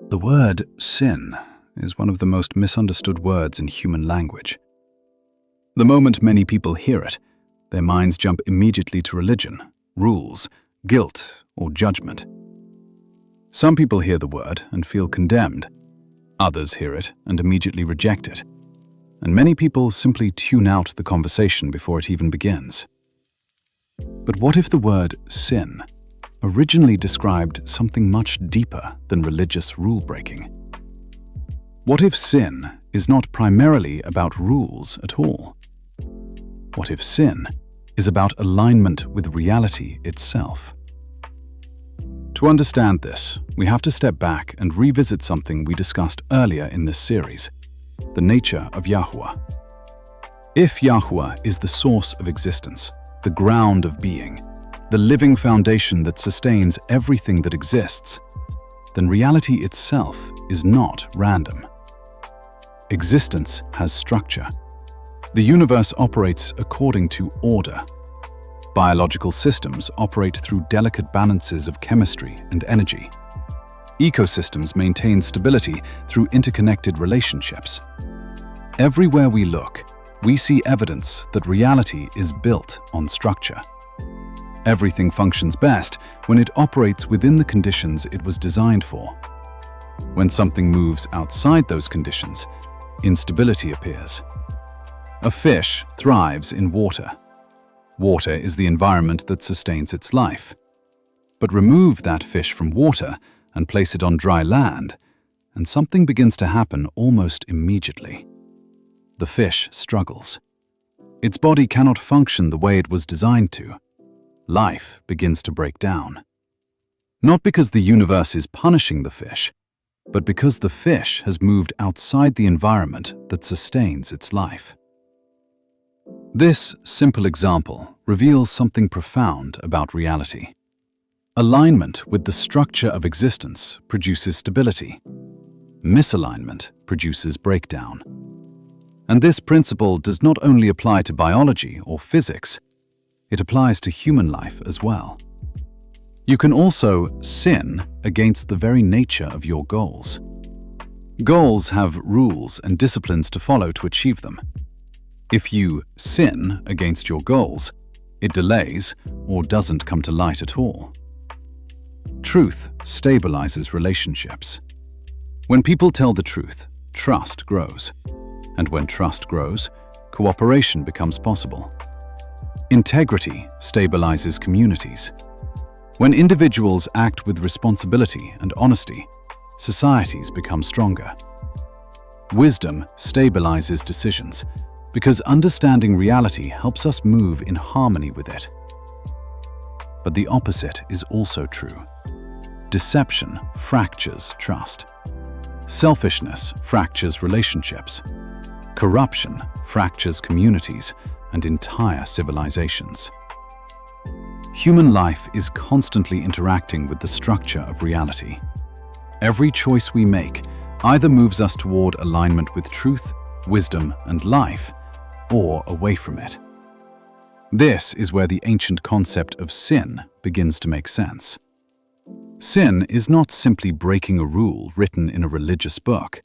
The word sin is one of the most misunderstood words in human language. The moment many people hear it, their minds jump immediately to religion, rules, guilt, or judgment. Some people hear the word and feel condemned. Others hear it and immediately reject it. And many people simply tune out the conversation before it even begins. But what if the word sin originally described something much deeper than religious rule-breaking? What if sin is not primarily about rules at all? What if sin is about alignment with reality itself? To understand this, we have to step back and revisit something we discussed earlier in this series: the nature of Yahuwah. If Yahuwah is the source of existence, the ground of being, the living foundation that sustains everything that exists, then reality itself is not random. Existence has structure. The universe operates according to order. Biological systems operate through delicate balances of chemistry and energy. Ecosystems maintain stability through interconnected relationships. Everywhere we look, we see evidence that reality is built on structure. Everything functions best when it operates within the conditions it was designed for. When something moves outside those conditions, instability appears. A fish thrives in water. Water is the environment that sustains its life. But remove that fish from water and place it on dry land, and something begins to happen almost immediately. The fish struggles. Its body cannot function the way it was designed to. Life begins to break down. Not because the universe is punishing the fish, but because the fish has moved outside the environment that sustains its life. This simple example reveals something profound about reality. Alignment with the structure of existence produces stability. Misalignment produces breakdown. And this principle does not only apply to biology or physics, it applies to human life as well. You can also sin against the very nature of your goals. Goals have rules and disciplines to follow to achieve them. If you sin against your goals, it delays or doesn't come to light at all. Truth stabilizes relationships. When people tell the truth, trust grows. And when trust grows, cooperation becomes possible. Integrity stabilizes communities. When individuals act with responsibility and honesty, societies become stronger. Wisdom stabilizes decisions because understanding reality helps us move in harmony with it. But the opposite is also true. Deception fractures trust. Selfishness fractures relationships. Corruption fractures communities and entire civilizations. Human life is constantly interacting with the structure of reality. Every choice we make either moves us toward alignment with truth, wisdom, and life, or away from it. This is where the ancient concept of sin begins to make sense. Sin is not simply breaking a rule written in a religious book.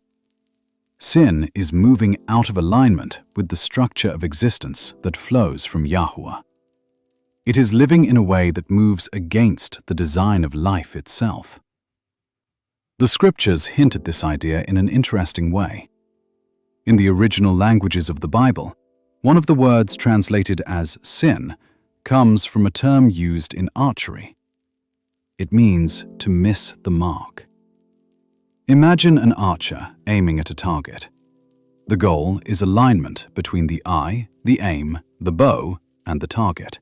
Sin is moving out of alignment with the structure of existence that flows from Yahuwah. It is living in a way that moves against the design of life itself. The scriptures hint at this idea in an interesting way. In the original languages of the Bible, one of the words translated as sin comes from a term used in archery. It means to miss the mark. Imagine an archer aiming at a target. The goal is alignment between the eye, the aim, the bow, and the target.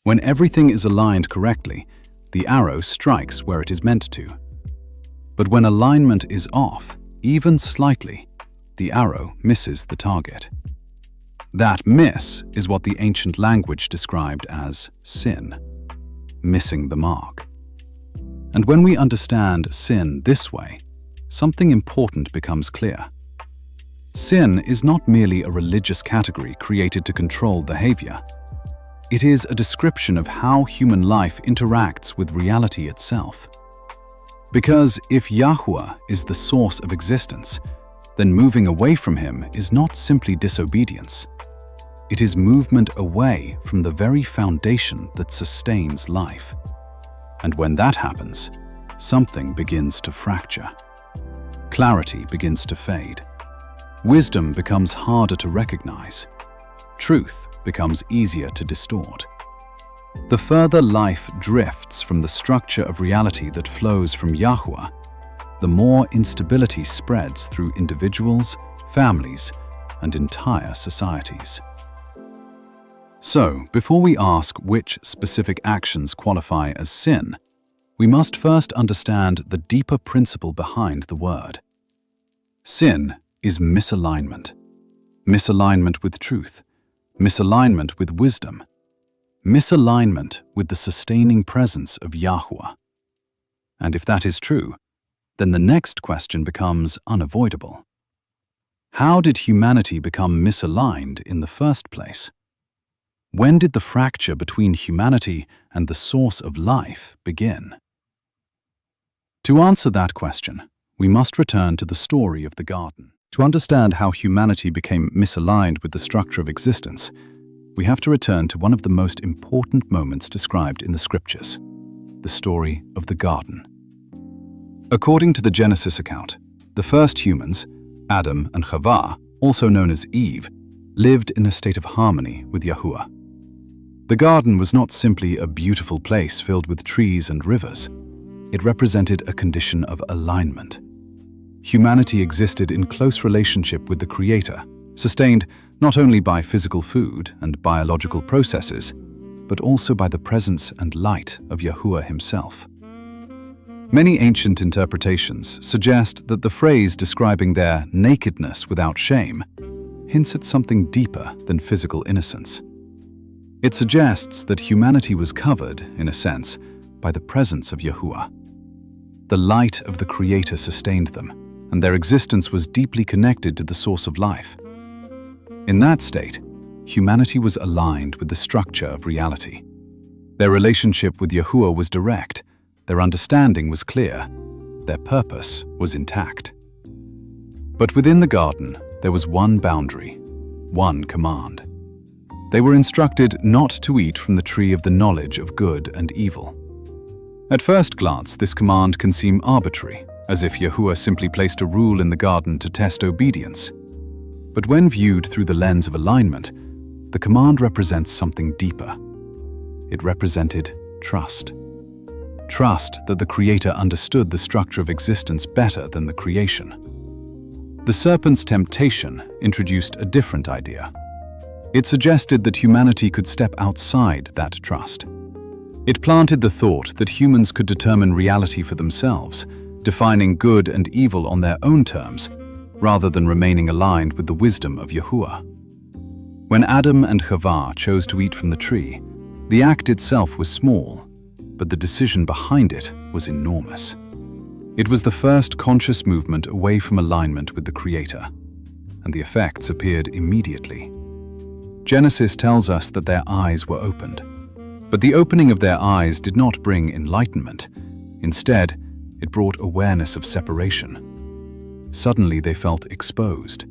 When everything is aligned correctly, the arrow strikes where it is meant to. But when alignment is off, even slightly, the arrow misses the target. That miss is what the ancient language described as sin, missing the mark. And when we understand sin this way, something important becomes clear. Sin is not merely a religious category created to control behavior. It is a description of how human life interacts with reality itself. Because if Yahuwah is the source of existence, then moving away from him is not simply disobedience. It is movement away from the very foundation that sustains life. And when that happens, something begins to fracture. Clarity begins to fade. Wisdom becomes harder to recognize. Truth becomes easier to distort. The further life drifts from the structure of reality that flows from Yahuwah, the more instability spreads through individuals, families, and entire societies. So, before we ask which specific actions qualify as sin, we must first understand the deeper principle behind the word. Sin is misalignment. Misalignment with truth. Misalignment with wisdom. Misalignment with the sustaining presence of Yahuwah. And if that is true, then the next question becomes unavoidable. How did humanity become misaligned in the first place? When did the fracture between humanity and the source of life begin? To answer that question, we must return to the story of the garden. To understand how humanity became misaligned with the structure of existence, we have to return to one of the most important moments described in the scriptures, the story of the garden. According to the Genesis account, the first humans, Adam and Chava, also known as Eve, lived in a state of harmony with Yahuwah. The garden was not simply a beautiful place filled with trees and rivers. It represented a condition of alignment. Humanity existed in close relationship with the Creator, sustained not only by physical food and biological processes, but also by the presence and light of Yahuwah himself. Many ancient interpretations suggest that the phrase describing their nakedness without shame hints at something deeper than physical innocence. It suggests that humanity was covered, in a sense, by the presence of Yahuwah. The light of the Creator sustained them, and their existence was deeply connected to the source of life. In that state, humanity was aligned with the structure of reality. Their relationship with Yahuwah was direct, their understanding was clear, their purpose was intact. But within the garden, there was one boundary, one command. They were instructed not to eat from the tree of the knowledge of good and evil. At first glance, this command can seem arbitrary, as if Yahuwah simply placed a rule in the garden to test obedience. But when viewed through the lens of alignment, the command represents something deeper. It represented trust. Trust that the Creator understood the structure of existence better than the creation. The serpent's temptation introduced a different idea. It suggested that humanity could step outside that trust. It planted the thought that humans could determine reality for themselves, defining good and evil on their own terms, rather than remaining aligned with the wisdom of Yahuwah. When Adam and Chava chose to eat from the tree, the act itself was small, but the decision behind it was enormous. It was the first conscious movement away from alignment with the Creator, and the effects appeared immediately. Genesis tells us that their eyes were opened. But the opening of their eyes did not bring enlightenment. Instead, it brought awareness of separation. Suddenly they felt exposed.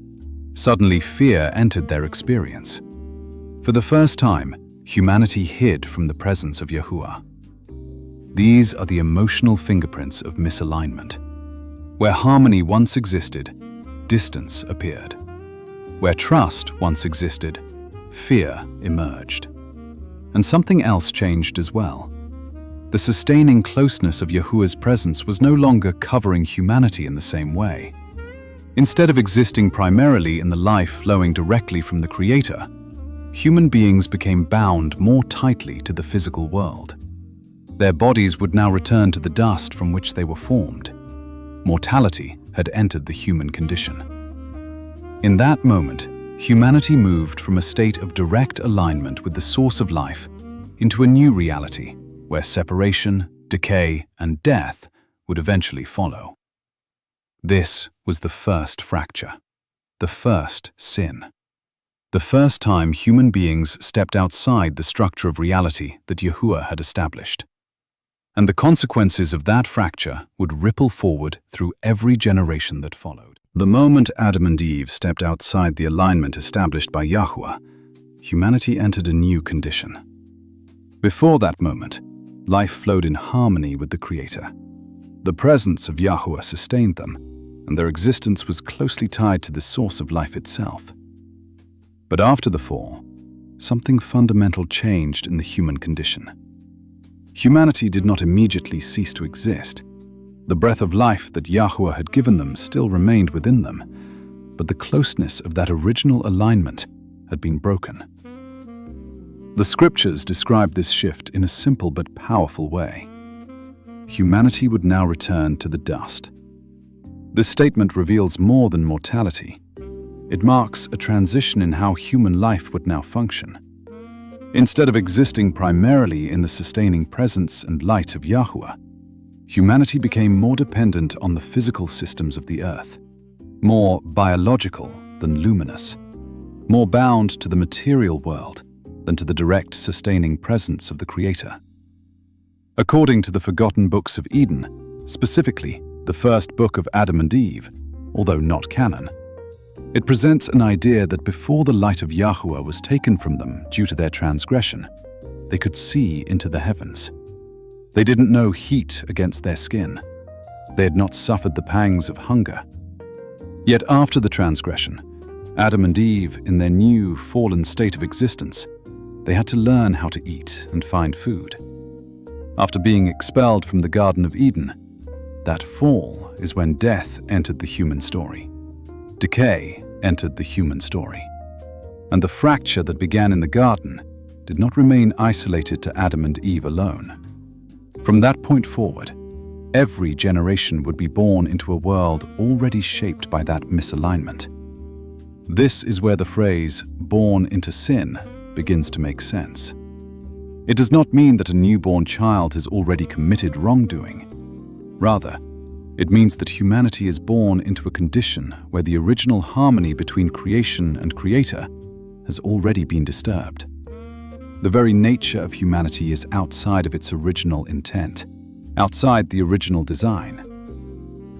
Suddenly fear entered their experience. For the first time, humanity hid from the presence of Yahuwah. These are the emotional fingerprints of misalignment. Where harmony once existed, distance appeared. Where trust once existed, fear emerged. And something else changed as well. The sustaining closeness of Yahuwah's presence was no longer covering humanity in the same way. Instead of existing primarily in the life flowing directly from the Creator, human beings became bound more tightly to the physical world. Their bodies would now return to the dust from which they were formed. Mortality had entered the human condition. In that moment, humanity moved from a state of direct alignment with the source of life into a new reality where separation, decay, and death would eventually follow. This was the first fracture, the first sin. The first time human beings stepped outside the structure of reality that Yahuwah had established. And the consequences of that fracture would ripple forward through every generation that followed. The moment Adam and Eve stepped outside the alignment established by Yahuwah, humanity entered a new condition. Before that moment, life flowed in harmony with the Creator. The presence of Yahuwah sustained them, and their existence was closely tied to the source of life itself. But after the fall, something fundamental changed in the human condition. Humanity did not immediately cease to exist. The breath of life that Yahuwah had given them still remained within them, but the closeness of that original alignment had been broken. The scriptures describe this shift in a simple but powerful way. Humanity would now return to the dust. This statement reveals more than mortality. It marks a transition in how human life would now function. Instead of existing primarily in the sustaining presence and light of Yahuwah, humanity became more dependent on the physical systems of the earth, more biological than luminous, more bound to the material world than to the direct sustaining presence of the Creator. According to the forgotten books of Eden, specifically the first book of Adam and Eve, although not canon, it presents an idea that before the light of Yahuwah was taken from them due to their transgression, they could see into the heavens. They didn't know heat against their skin. They had not suffered the pangs of hunger. Yet after the transgression, Adam and Eve, in their new fallen state of existence, they had to learn how to eat and find food. After being expelled from the Garden of Eden, that fall is when death entered the human story. Decay entered the human story. And the fracture that began in the garden did not remain isolated to Adam and Eve alone. From that point forward, every generation would be born into a world already shaped by that misalignment. This is where the phrase, "born into sin," begins to make sense. It does not mean that a newborn child has already committed wrongdoing. Rather, it means that humanity is born into a condition where the original harmony between creation and Creator has already been disturbed. The very nature of humanity is outside of its original intent, outside the original design.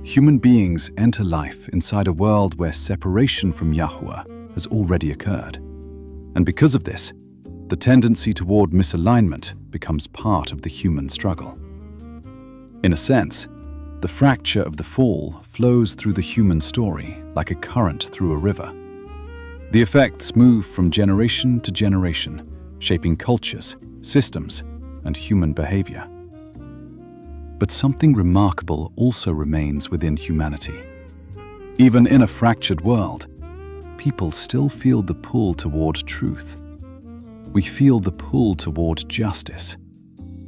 Human beings enter life inside a world where separation from Yahuwah has already occurred. And because of this, the tendency toward misalignment becomes part of the human struggle. In a sense, the fracture of the fall flows through the human story like a current through a river. The effects move from generation to generation, shaping cultures, systems, and human behavior. But something remarkable also remains within humanity. Even in a fractured world, people still feel the pull toward truth. We feel the pull toward justice.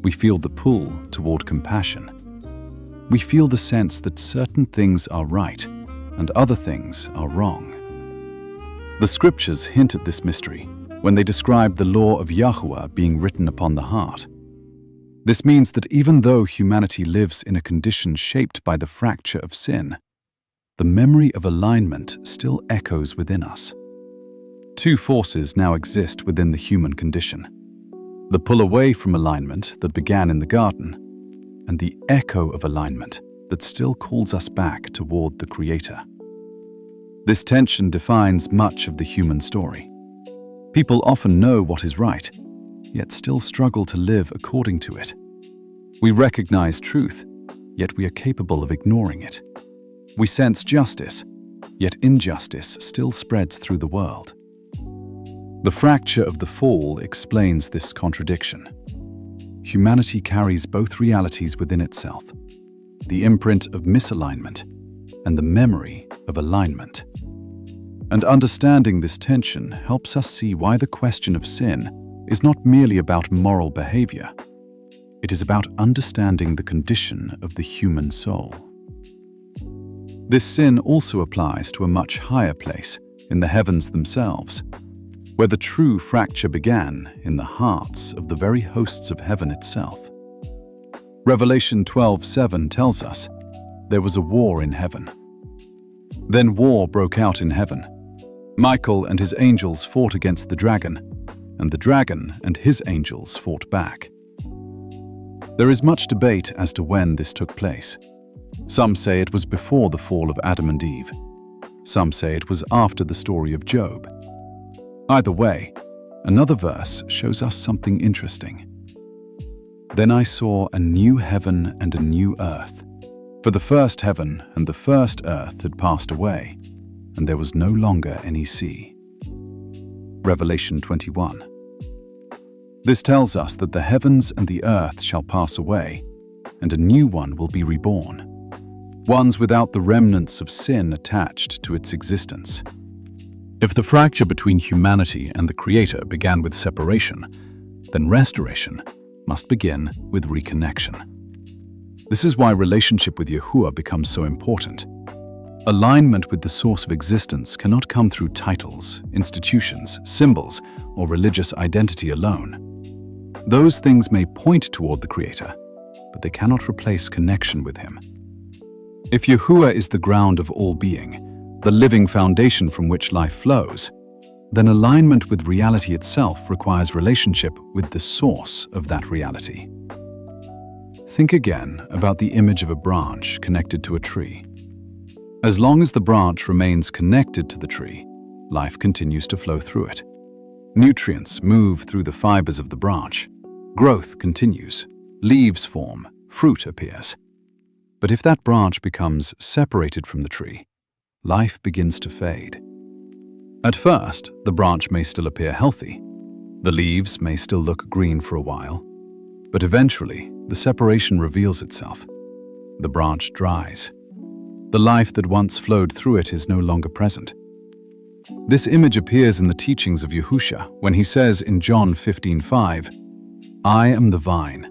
We feel the pull toward compassion. We feel the sense that certain things are right and other things are wrong. The scriptures hint at this mystery when they describe the law of Yahuwah being written upon the heart. This means that even though humanity lives in a condition shaped by the fracture of sin, the memory of alignment still echoes within us. Two forces now exist within the human condition: the pull away from alignment that began in the garden, and the echo of alignment that still calls us back toward the Creator. This tension defines much of the human story. People often know what is right, yet still struggle to live according to it. We recognize truth, yet we are capable of ignoring it. We sense justice, yet injustice still spreads through the world. The fracture of the fall explains this contradiction. Humanity carries both realities within itself, the imprint of misalignment and the memory of alignment. And understanding this tension helps us see why the question of sin is not merely about moral behavior. It is about understanding the condition of the human soul. This sin also applies to a much higher place, in the heavens themselves, where the true fracture began in the hearts of the very hosts of heaven itself. Revelation 12:7 tells us, "There was a war in heaven." Then war broke out in heaven. Michael and his angels fought against the dragon, and the dragon and his angels fought back. There is much debate as to when this took place. Some say it was before the fall of Adam and Eve. Some say it was after the story of Job. Either way, another verse shows us something interesting. Then I saw a new heaven and a new earth. For the first heaven and the first earth had passed away, and there was no longer any sea. Revelation 21. This tells us that the heavens and the earth shall pass away, and a new one will be reborn, ones without the remnants of sin attached to its existence. If the fracture between humanity and the Creator began with separation, then restoration must begin with reconnection. This is why relationship with Yahuwah becomes so important. Alignment with the source of existence cannot come through titles, institutions, symbols, or religious identity alone. Those things may point toward the Creator, but they cannot replace connection with Him. If Yahuwah is the ground of all being, the living foundation from which life flows, then alignment with reality itself requires relationship with the source of that reality. Think again about the image of a branch connected to a tree. As long as the branch remains connected to the tree, life continues to flow through it. Nutrients move through the fibers of the branch. Growth continues. Leaves form. Fruit appears. But if that branch becomes separated from the tree, life begins to fade. At first, the branch may still appear healthy. The leaves may still look green for a while. But eventually, the separation reveals itself. The branch dries. The life that once flowed through it is no longer present. This image appears in the teachings of Yahusha when he says in John 15:5, I am the vine,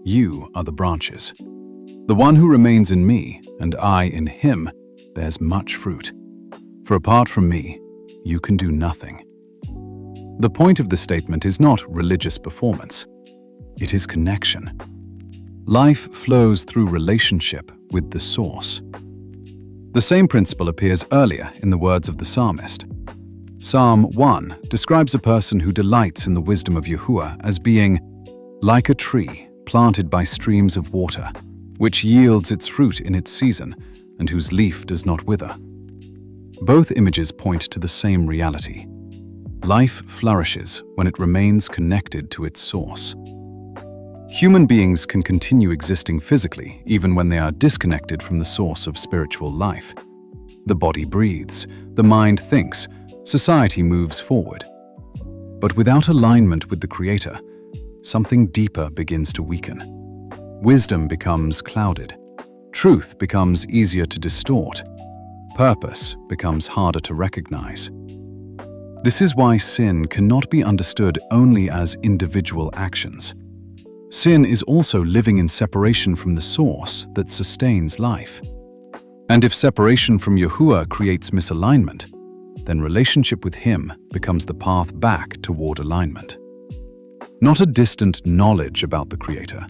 you are the branches. The one who remains in me, and I in him, bears much fruit. For apart from me, you can do nothing. The point of this statement is not religious performance. It is connection. Life flows through relationship with the source. The same principle appears earlier in the words of the psalmist. Psalm 1 describes a person who delights in the wisdom of Yahuwah as being like a tree planted by streams of water, which yields its fruit in its season and whose leaf does not wither. Both images point to the same reality. Life flourishes when it remains connected to its source. Human beings can continue existing physically even when they are disconnected from the source of spiritual life. The body breathes, the mind thinks, society moves forward. But without alignment with the Creator, something deeper begins to weaken. Wisdom becomes clouded. Truth becomes easier to distort. Purpose becomes harder to recognize. This is why sin cannot be understood only as individual actions. Sin is also living in separation from the source that sustains life. And if separation from Yahuwah creates misalignment, then relationship with Him becomes the path back toward alignment. Not a distant knowledge about the Creator,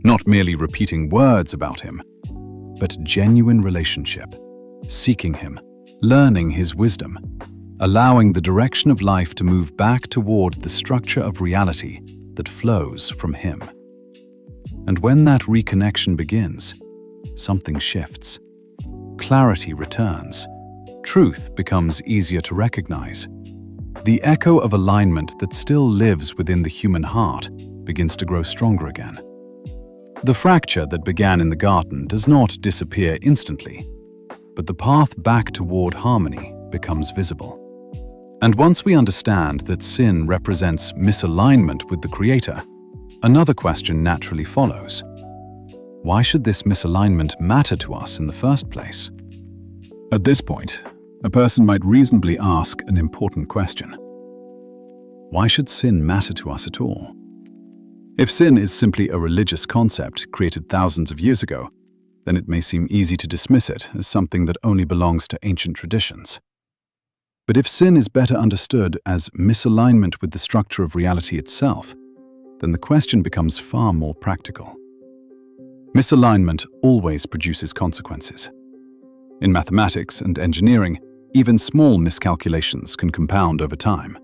not merely repeating words about Him, but genuine relationship, seeking Him, learning His wisdom, allowing the direction of life to move back toward the structure of reality that flows from Him. And when that reconnection begins, something shifts. Clarity returns. Truth becomes easier to recognize. The echo of alignment that still lives within the human heart begins to grow stronger again. The fracture that began in the garden does not disappear instantly, but the path back toward harmony becomes visible. And once we understand that sin represents misalignment with the Creator, another question naturally follows. Why should this misalignment matter to us in the first place? At this point, a person might reasonably ask an important question. Why should sin matter to us at all? If sin is simply a religious concept created thousands of years ago, then it may seem easy to dismiss it as something that only belongs to ancient traditions. But if sin is better understood as misalignment with the structure of reality itself, then the question becomes far more practical. Misalignment always produces consequences. In mathematics and engineering, even small miscalculations can compound over time.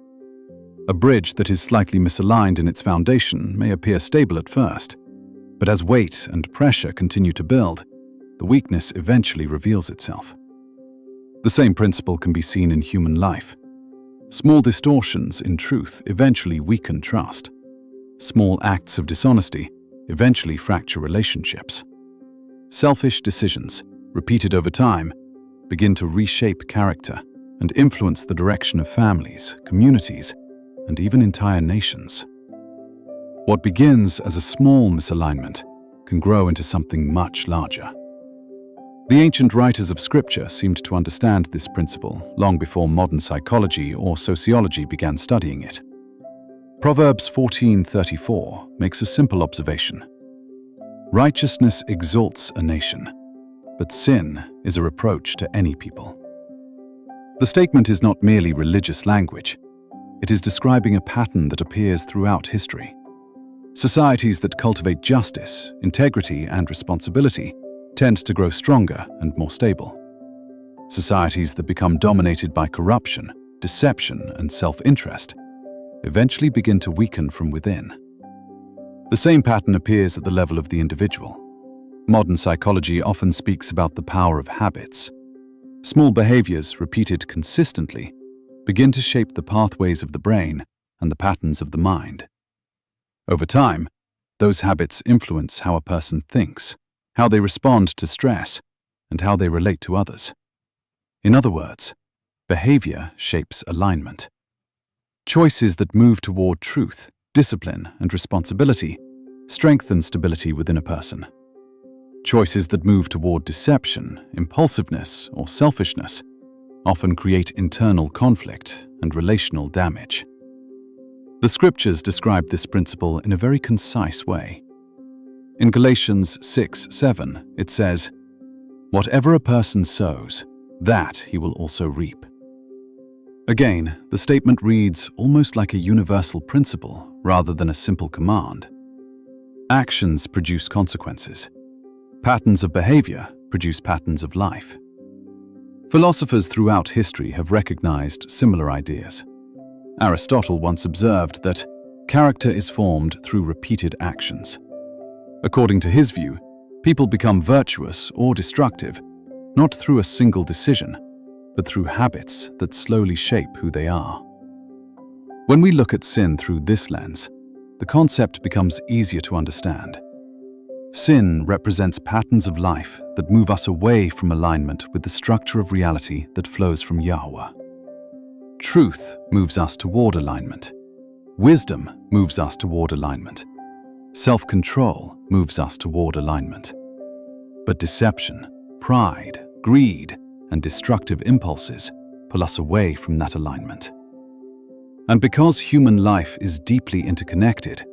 A bridge that is slightly misaligned in its foundation may appear stable at first, But as weight and pressure continue to build, the weakness eventually reveals itself. The same principle can be seen in human life. Small distortions in truth eventually weaken trust. Small acts of dishonesty eventually fracture relationships. Selfish decisions, repeated over time, begin to reshape character and influence the direction of families, communities, and even entire nations. What begins as a small misalignment can grow into something much larger. The ancient writers of Scripture seemed to understand this principle long before modern psychology or sociology began studying it. Proverbs 14:34 makes a simple observation. Righteousness exalts a nation, but sin is a reproach to any people. The statement is not merely religious language. It is describing a pattern that appears throughout history. Societies that cultivate justice, integrity, and responsibility tend to grow stronger and more stable. Societies that become dominated by corruption, deception, and self-interest eventually begin to weaken from within. The same pattern appears at the level of the individual. Modern psychology often speaks about the power of habits. Small behaviors repeated consistently begin to shape the pathways of the brain and the patterns of the mind. Over time, those habits influence how a person thinks, how they respond to stress, and how they relate to others. In other words, behavior shapes alignment. Choices that move toward truth, discipline, and responsibility strengthen stability within a person. Choices that move toward deception, impulsiveness, or selfishness often create internal conflict and relational damage. The Scriptures describe this principle in a very concise way. In Galatians 6:7, it says, "Whatever a person sows, that he will also reap." Again, the statement reads almost like a universal principle rather than a simple command. Actions produce consequences. Patterns of behavior produce patterns of life. Philosophers throughout history have recognized similar ideas. Aristotle once observed that character is formed through repeated actions. According to his view, people become virtuous or destructive not through a single decision, but through habits that slowly shape who they are. When we look at sin through this lens, the concept becomes easier to understand. Sin represents patterns of life that move us away from alignment with the structure of reality that flows from Yahweh. Truth moves us toward alignment. Wisdom moves us toward alignment. Self-control moves us toward alignment. But deception, pride, greed, and destructive impulses pull us away from that alignment. And because human life is deeply interconnected,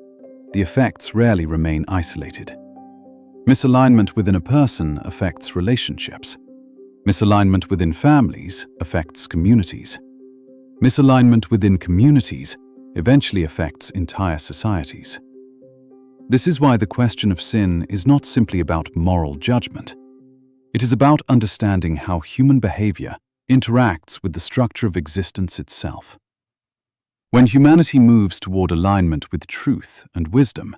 the effects rarely remain isolated. Misalignment within a person affects relationships. Misalignment within families affects communities. Misalignment within communities eventually affects entire societies. This is why the question of sin is not simply about moral judgment. It is about understanding how human behavior interacts with the structure of existence itself. When humanity moves toward alignment with truth and wisdom,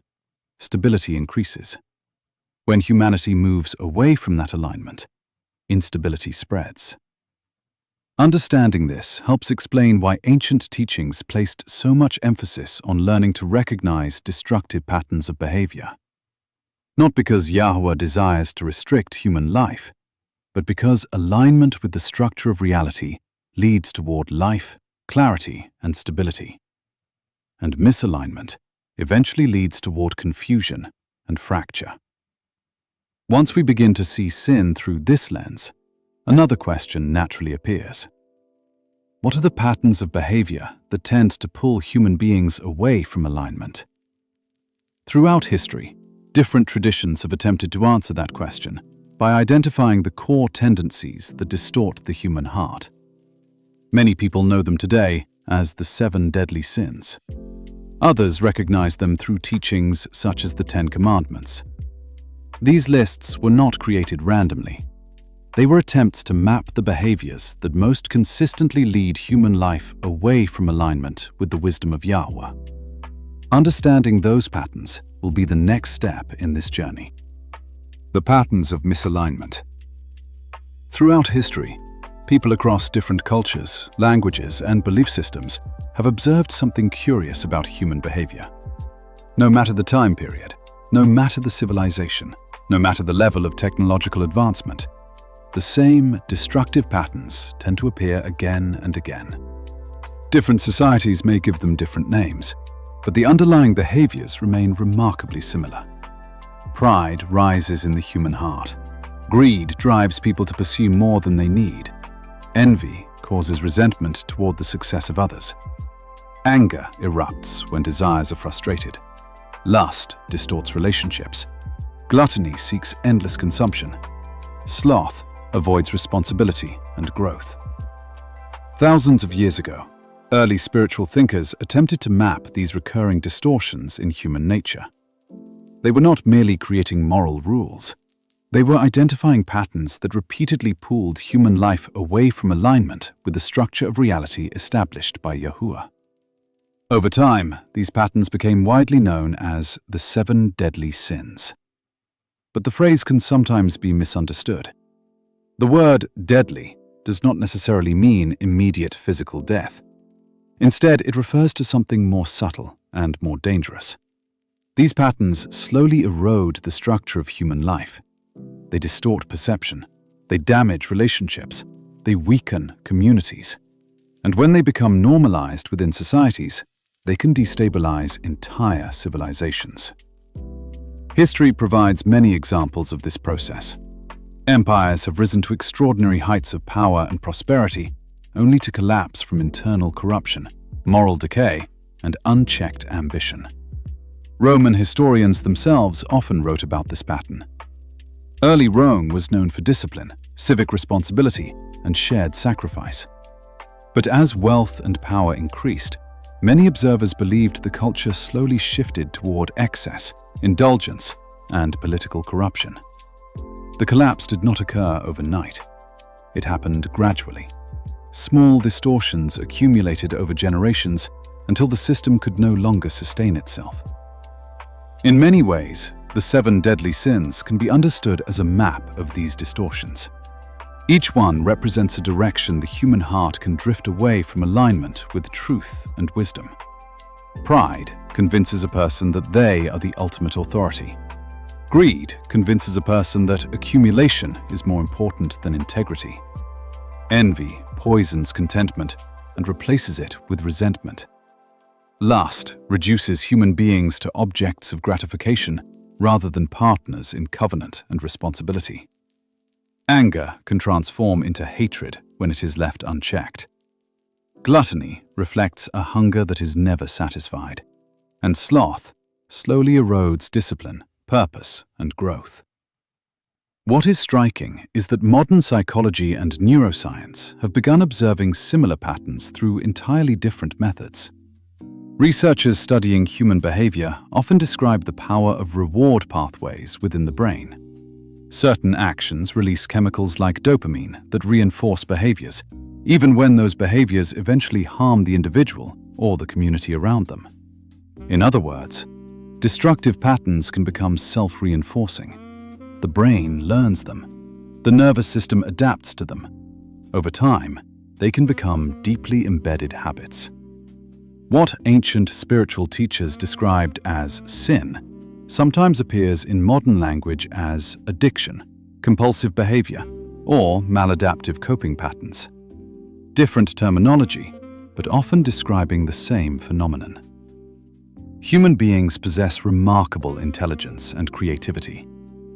stability increases. When humanity moves away from that alignment, instability spreads. Understanding this helps explain why ancient teachings placed so much emphasis on learning to recognize destructive patterns of behavior. Not because Yahweh desires to restrict human life, but because alignment with the structure of reality leads toward life, clarity, and stability. And misalignment eventually leads toward confusion and fracture. Once we begin to see sin through this lens, another question naturally appears. What are the patterns of behavior that tend to pull human beings away from alignment? Throughout history, different traditions have attempted to answer that question by identifying the core tendencies that distort the human heart. Many people know them today as the 7 deadly sins. Others recognize them through teachings such as the 10 Commandments. These lists were not created randomly. They were attempts to map the behaviors that most consistently lead human life away from alignment with the wisdom of Yahweh. Understanding those patterns will be the next step in this journey. The patterns of misalignment. Throughout history, people across different cultures, languages, and belief systems have observed something curious about human behavior. No matter the time period, no matter the civilization, no matter the level of technological advancement, the same destructive patterns tend to appear again and again. Different societies may give them different names, but the underlying behaviors remain remarkably similar. Pride rises in the human heart. Greed drives people to pursue more than they need. Envy causes resentment toward the success of others. Anger erupts when desires are frustrated. Lust distorts relationships. Gluttony seeks endless consumption. Sloth avoids responsibility and growth. Thousands of years ago, early spiritual thinkers attempted to map these recurring distortions in human nature. They were not merely creating moral rules. They were identifying patterns that repeatedly pulled human life away from alignment with the structure of reality established by Yahuwah. Over time, these patterns became widely known as the 7 deadly sins. But the phrase can sometimes be misunderstood. The word deadly does not necessarily mean immediate physical death. Instead, it refers to something more subtle and more dangerous. These patterns slowly erode the structure of human life. They distort perception, they damage relationships, they weaken communities. And when they become normalized within societies, they can destabilize entire civilizations. History provides many examples of this process. Empires have risen to extraordinary heights of power and prosperity, only to collapse from internal corruption, moral decay, and unchecked ambition. Roman historians themselves often wrote about this pattern. Early Rome was known for discipline, civic responsibility, and shared sacrifice. But as wealth and power increased, many observers believed the culture slowly shifted toward excess, indulgence, and political corruption. The collapse did not occur overnight. It happened gradually. Small distortions accumulated over generations until the system could no longer sustain itself. In many ways, the 7 deadly sins can be understood as a map of these distortions. Each one represents a direction the human heart can drift away from alignment with truth and wisdom. Pride convinces a person that they are the ultimate authority. Greed convinces a person that accumulation is more important than integrity. Envy poisons contentment and replaces it with resentment. Lust reduces human beings to objects of gratification rather than partners in covenant and responsibility. Anger can transform into hatred when it is left unchecked. Gluttony reflects a hunger that is never satisfied, and sloth slowly erodes discipline, purpose, and growth. What is striking is that modern psychology and neuroscience have begun observing similar patterns through entirely different methods. Researchers studying human behavior often describe the power of reward pathways within the brain. Certain actions release chemicals like dopamine that reinforce behaviors, even when those behaviors eventually harm the individual or the community around them. In other words, destructive patterns can become self-reinforcing. The brain learns them. The nervous system adapts to them. Over time, they can become deeply embedded habits. What ancient spiritual teachers described as sin sometimes appears in modern language as addiction, compulsive behavior, or maladaptive coping patterns. Different terminology, but often describing the same phenomenon. Human beings possess remarkable intelligence and creativity,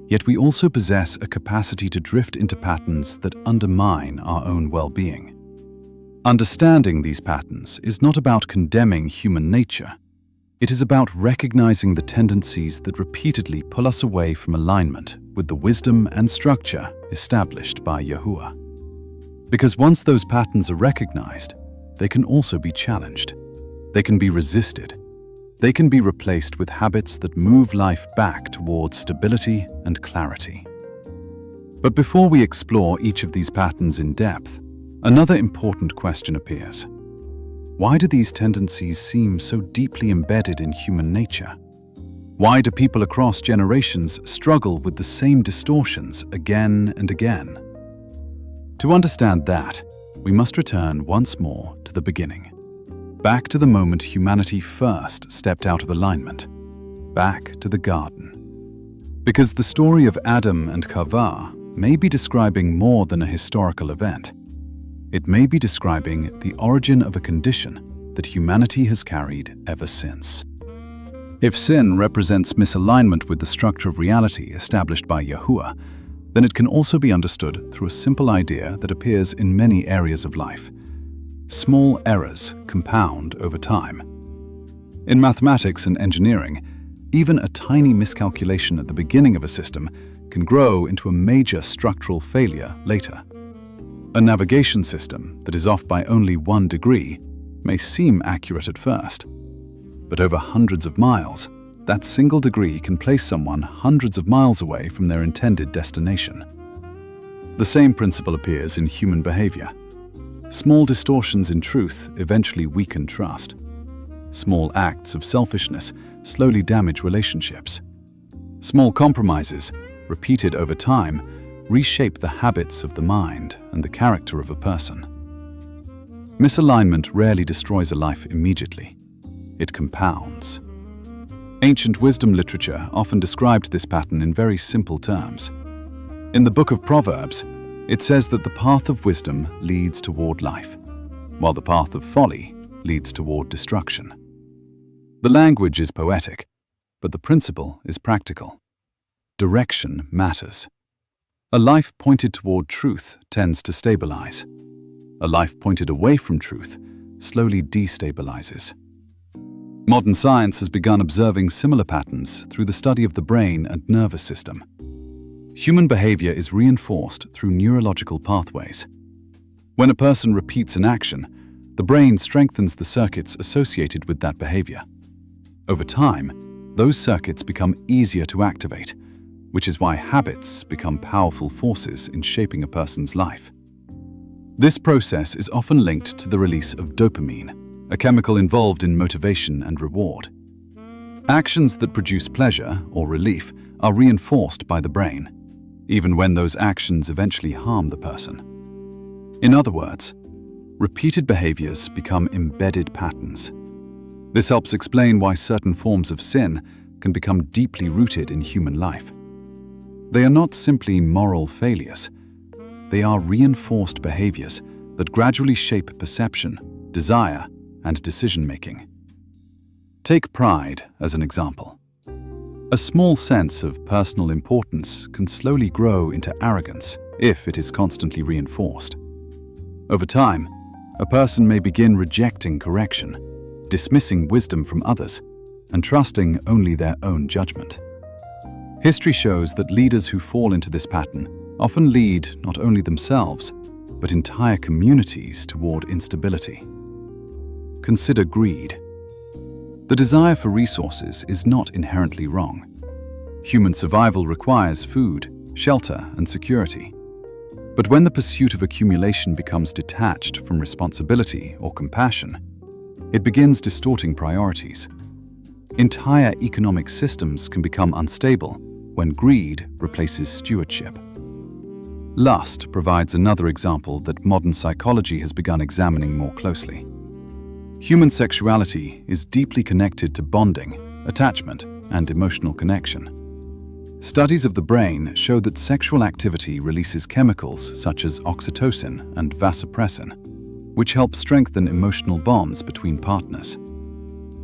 yet we also possess a capacity to drift into patterns that undermine our own well-being. Understanding these patterns is not about condemning human nature. It is about recognizing the tendencies that repeatedly pull us away from alignment with the wisdom and structure established by Yahuwah. Because once those patterns are recognized, they can also be challenged. They can be resisted. They can be replaced with habits that move life back towards stability and clarity. But before we explore each of these patterns in depth, another important question appears. Why do these tendencies seem so deeply embedded in human nature? Why do people across generations struggle with the same distortions again and again? To understand that, we must return once more to the beginning. Back to the moment humanity first stepped out of alignment. Back to the garden. Because the story of Adam and Chava may be describing more than a historical event. It may be describing the origin of a condition that humanity has carried ever since. If sin represents misalignment with the structure of reality established by Yahuwah, then it can also be understood through a simple idea that appears in many areas of life. Small errors compound over time. In mathematics and engineering, even a tiny miscalculation at the beginning of a system can grow into a major structural failure later. A navigation system that is off by only 1 degree may seem accurate at first, but over hundreds of miles, that single degree can place someone hundreds of miles away from their intended destination. The same principle appears in human behavior. Small distortions in truth eventually weaken trust. Small acts of selfishness slowly damage relationships. Small compromises, repeated over time, reshape the habits of the mind and the character of a person. Misalignment rarely destroys a life immediately. It compounds. Ancient wisdom literature often described this pattern in very simple terms. In the Book of Proverbs, it says that the path of wisdom leads toward life, while the path of folly leads toward destruction. The language is poetic, but the principle is practical. Direction matters. A life pointed toward truth tends to stabilize. A life pointed away from truth slowly destabilizes. Modern science has begun observing similar patterns through the study of the brain and nervous system. Human behavior is reinforced through neurological pathways. When a person repeats an action, the brain strengthens the circuits associated with that behavior. Over time, those circuits become easier to activate, which is why habits become powerful forces in shaping a person's life. This process is often linked to the release of dopamine, a chemical involved in motivation and reward. Actions that produce pleasure or relief are reinforced by the brain, even when those actions eventually harm the person. In other words, repeated behaviors become embedded patterns. This helps explain why certain forms of sin can become deeply rooted in human life. They are not simply moral failures. They are reinforced behaviors that gradually shape perception, desire, and decision-making. Take pride as an example. A small sense of personal importance can slowly grow into arrogance if it is constantly reinforced. Over time, a person may begin rejecting correction, dismissing wisdom from others, and trusting only their own judgment. History shows that leaders who fall into this pattern often lead not only themselves, but entire communities toward instability. Consider greed. The desire for resources is not inherently wrong. Human survival requires food, shelter, and security. But when the pursuit of accumulation becomes detached from responsibility or compassion, it begins distorting priorities. Entire economic systems can become unstable when greed replaces stewardship. Lust provides another example that modern psychology has begun examining more closely. Human sexuality is deeply connected to bonding, attachment, and emotional connection. Studies of the brain show that sexual activity releases chemicals such as oxytocin and vasopressin, which help strengthen emotional bonds between partners.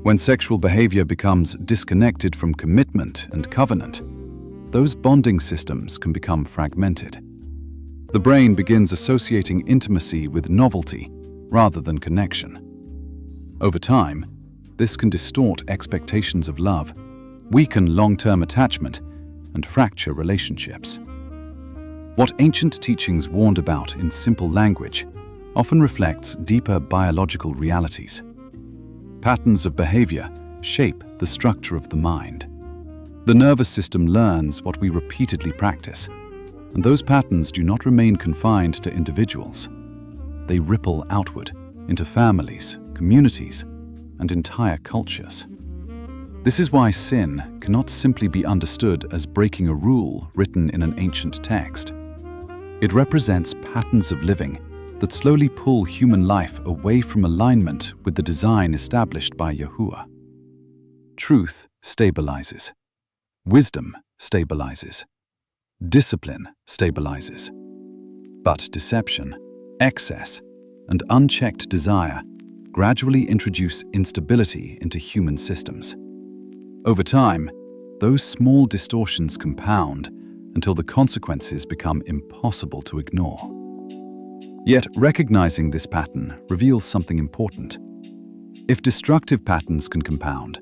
When sexual behavior becomes disconnected from commitment and covenant, those bonding systems can become fragmented. The brain begins associating intimacy with novelty rather than connection. Over time, this can distort expectations of love, weaken long-term attachment, and fracture relationships. What ancient teachings warned about in simple language often reflects deeper biological realities. Patterns of behavior shape the structure of the mind. The nervous system learns what we repeatedly practice, and those patterns do not remain confined to individuals. They ripple outward into families, communities, and entire cultures. This is why sin cannot simply be understood as breaking a rule written in an ancient text. It represents patterns of living that slowly pull human life away from alignment with the design established by Yahuwah. Truth stabilizes. Wisdom stabilizes. Discipline stabilizes. But deception, excess, and unchecked desire gradually introduce instability into human systems. Over time, those small distortions compound until the consequences become impossible to ignore. Yet, recognizing this pattern reveals something important. If destructive patterns can compound,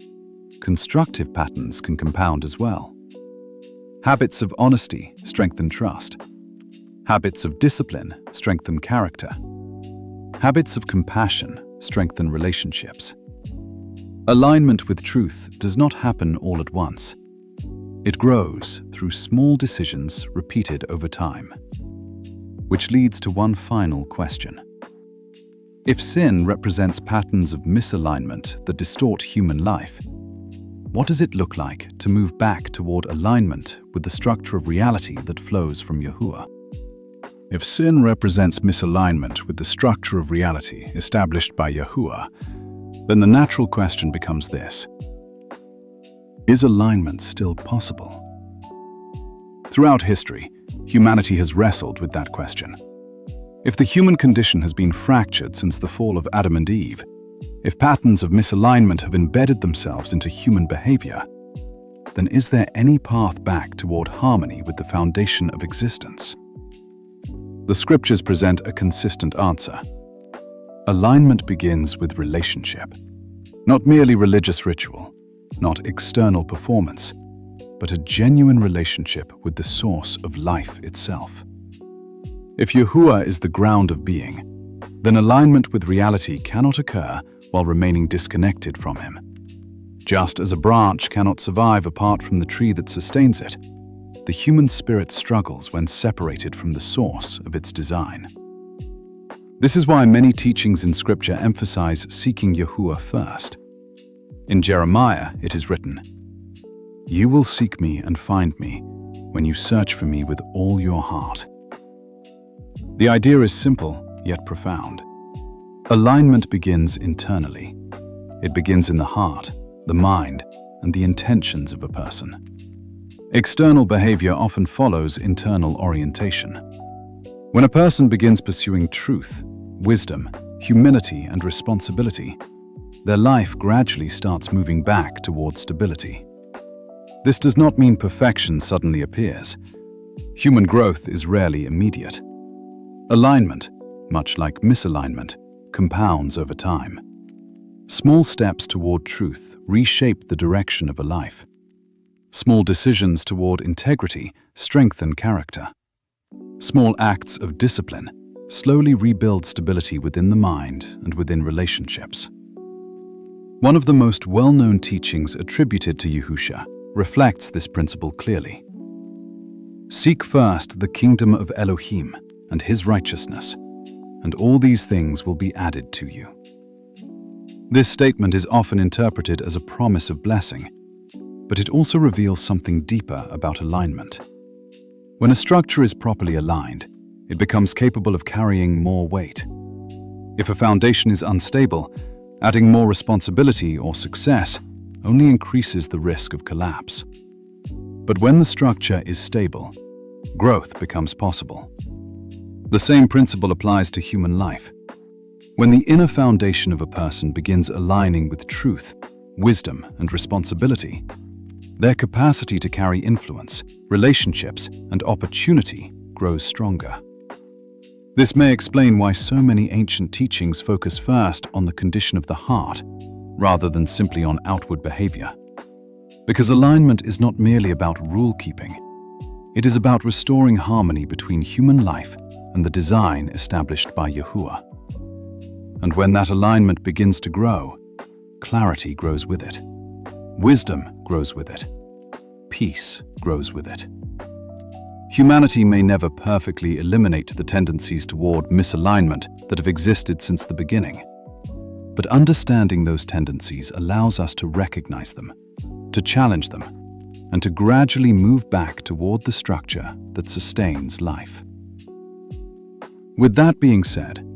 constructive patterns can compound as well. Habits of honesty strengthen trust. Habits of discipline strengthen character. Habits of compassion strengthen relationships. Alignment with truth does not happen all at once. It grows through small decisions repeated over time. Which leads to one final question. If sin represents patterns of misalignment that distort human life, what does it look like to move back toward alignment with the structure of reality that flows from Yahuwah? If sin represents misalignment with the structure of reality established by Yahuwah, then the natural question becomes this: is alignment still possible? Throughout history, humanity has wrestled with that question. If the human condition has been fractured since the fall of Adam and Eve, if patterns of misalignment have embedded themselves into human behavior, then is there any path back toward harmony with the foundation of existence? The scriptures present a consistent answer. Alignment begins with relationship, not merely religious ritual, not external performance, but a genuine relationship with the source of life itself. If Yahuwah is the ground of being, then alignment with reality cannot occur while remaining disconnected from him. Just as a branch cannot survive apart from the tree that sustains it, the human spirit struggles when separated from the source of its design. This is why many teachings in Scripture emphasize seeking Yahuwah first. In Jeremiah, it is written, "You will seek me and find me when you search for me with all your heart." The idea is simple, yet profound. Alignment begins internally. It begins in the heart, the mind, and the intentions of a person. External behavior often follows internal orientation. When a person begins pursuing truth, wisdom, humility, and responsibility, their life gradually starts moving back towards stability. This does not mean perfection suddenly appears. Human growth is rarely immediate. Alignment, much like misalignment, compounds over time. Small steps toward truth reshape the direction of a life. Small decisions toward integrity strengthen character. Small acts of discipline slowly rebuild stability within the mind and within relationships. One of the most well-known teachings attributed to Yahushua reflects this principle clearly. Seek first the kingdom of Elohim and his righteousness, and all these things will be added to you. This statement is often interpreted as a promise of blessing, but it also reveals something deeper about alignment. When a structure is properly aligned, it becomes capable of carrying more weight. If a foundation is unstable, adding more responsibility or success only increases the risk of collapse. But when the structure is stable, growth becomes possible. The same principle applies to human life. When the inner foundation of a person begins aligning with truth, wisdom, and responsibility, their capacity to carry influence, relationships, and opportunity grows stronger. This may explain why so many ancient teachings focus first on the condition of the heart, rather than simply on outward behavior. Because alignment is not merely about rule-keeping. It is about restoring harmony between human life and the design established by Yahuwah. And when that alignment begins to grow, clarity grows with it. Wisdom grows with it. Peace grows with it. Humanity may never perfectly eliminate the tendencies toward misalignment that have existed since the beginning. But understanding those tendencies allows us to recognize them, to challenge them, and to gradually move back toward the structure that sustains life. With that being said,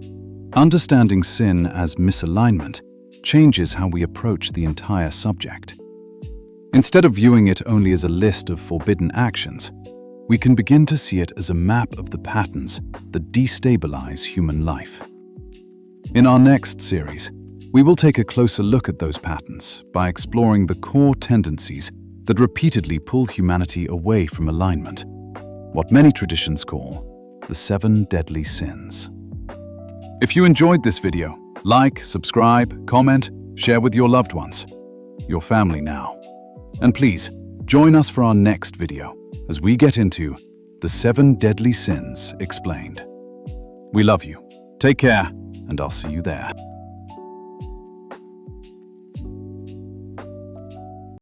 understanding sin as misalignment changes how we approach the entire subject. Instead of viewing it only as a list of forbidden actions, we can begin to see it as a map of the patterns that destabilize human life. In our next series, we will take a closer look at those patterns by exploring the core tendencies that repeatedly pull humanity away from alignment, what many traditions call the 7 deadly sins. If you enjoyed this video, like, subscribe, comment, share with your loved ones, your family now. And please, join us for our next video as we get into the 7 deadly sins explained. We love you. Take care, and I'll see you there.